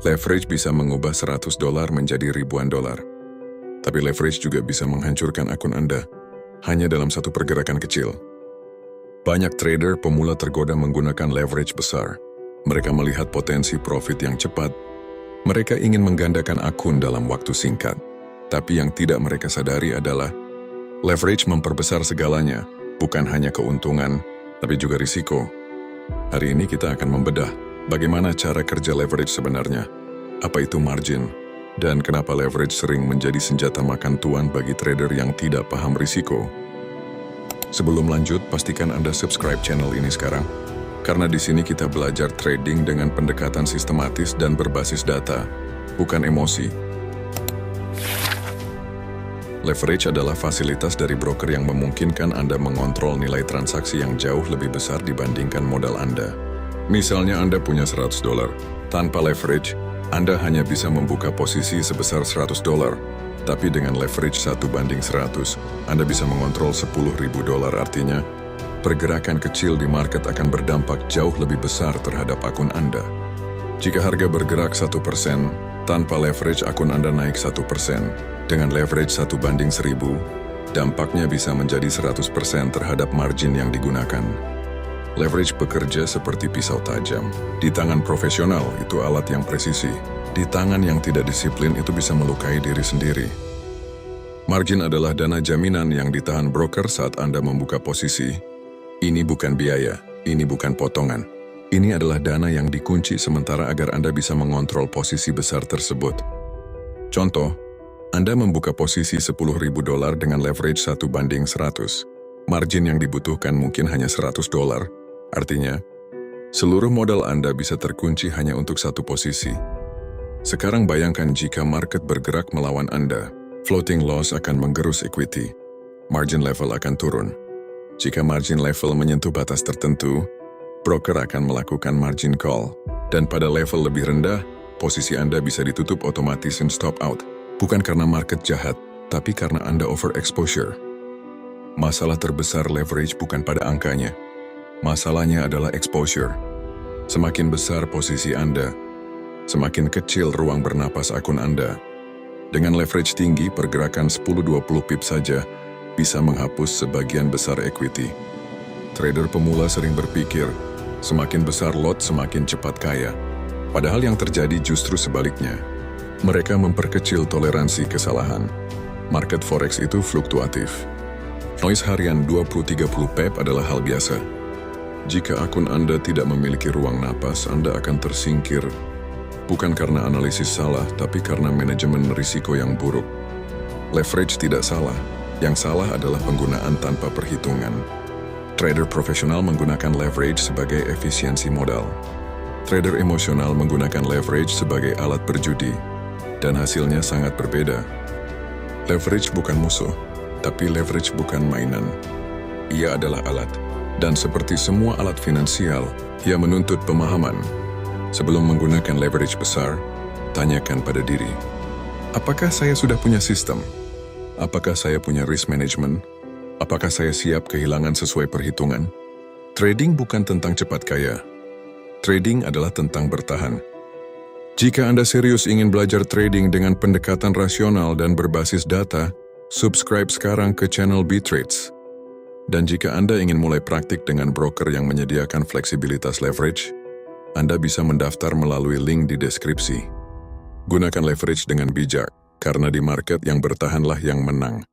Leverage bisa mengubah $100 menjadi ribuan dolar. Tapi leverage juga bisa menghancurkan akun Anda hanya dalam satu pergerakan kecil. Banyak trader pemula tergoda menggunakan leverage besar. Mereka melihat potensi profit yang cepat. Mereka ingin menggandakan akun dalam waktu singkat. Tapi yang tidak mereka sadari adalah leverage memperbesar segalanya, bukan hanya keuntungan, tapi juga risiko. Hari ini kita akan membedah bagaimana cara kerja leverage sebenarnya, apa itu margin, dan kenapa leverage sering menjadi senjata makan tuan bagi trader yang tidak paham risiko. Sebelum lanjut, pastikan Anda subscribe channel ini sekarang, karena di sini kita belajar trading dengan pendekatan sistematis dan berbasis data, bukan emosi. Leverage adalah fasilitas dari broker yang memungkinkan Anda mengontrol nilai transaksi yang jauh lebih besar dibandingkan modal Anda. Misalnya Anda punya $100, tanpa leverage, Anda hanya bisa membuka posisi sebesar $100, tapi dengan leverage 1:100, Anda bisa mengontrol $10.000, artinya pergerakan kecil di market akan berdampak jauh lebih besar terhadap akun Anda. Jika harga bergerak 1%, tanpa leverage akun Anda naik 1%. Dengan leverage 1:1000, dampaknya bisa menjadi 100% terhadap margin yang digunakan. Leverage bekerja seperti pisau tajam. Di tangan profesional, itu alat yang presisi. Di tangan yang tidak disiplin, itu bisa melukai diri sendiri. Margin adalah dana jaminan yang ditahan broker saat Anda membuka posisi. Ini bukan biaya, ini bukan potongan. Ini adalah dana yang dikunci sementara agar Anda bisa mengontrol posisi besar tersebut. Contoh, Anda membuka posisi $10.000 dengan leverage 1:100. Margin yang dibutuhkan mungkin hanya $100. Artinya, seluruh modal Anda bisa terkunci hanya untuk satu posisi. Sekarang bayangkan jika market bergerak melawan Anda, floating loss akan menggerus equity. Margin level akan turun. Jika margin level menyentuh batas tertentu, broker akan melakukan margin call. Dan pada level lebih rendah, posisi Anda bisa ditutup otomatis dan stop out. Bukan karena market jahat, tapi karena Anda overexposure. Masalah terbesar leverage bukan pada angkanya. Masalahnya adalah exposure. Semakin besar posisi Anda, semakin kecil ruang bernapas akun Anda. Dengan leverage tinggi, pergerakan 10-20 pips saja bisa menghapus sebagian besar equity. Trader pemula sering berpikir, semakin besar lot semakin cepat kaya. Padahal yang terjadi justru sebaliknya. Mereka memperkecil toleransi kesalahan. Market forex itu fluktuatif. Noise harian 20-30 pip adalah hal biasa. Jika akun Anda tidak memiliki ruang napas, Anda akan tersingkir. Bukan karena analisis salah, tapi karena manajemen risiko yang buruk. Leverage tidak salah. Yang salah adalah penggunaan tanpa perhitungan. Trader profesional menggunakan leverage sebagai efisiensi modal. Trader emosional menggunakan leverage sebagai alat berjudi. Dan hasilnya sangat berbeda. Leverage bukan musuh, tapi leverage bukan mainan. Ia adalah alat. Dan seperti semua alat finansial, ia menuntut pemahaman. Sebelum menggunakan leverage besar, tanyakan pada diri, apakah saya sudah punya sistem? Apakah saya punya risk management? Apakah saya siap kehilangan sesuai perhitungan? Trading bukan tentang cepat kaya. Trading adalah tentang bertahan. Jika Anda serius ingin belajar trading dengan pendekatan rasional dan berbasis data, subscribe sekarang ke channel B-Trades. Dan jika Anda ingin mulai praktik dengan broker yang menyediakan fleksibilitas leverage, Anda bisa mendaftar melalui link di deskripsi. Gunakan leverage dengan bijak, karena di market yang bertahanlah yang menang.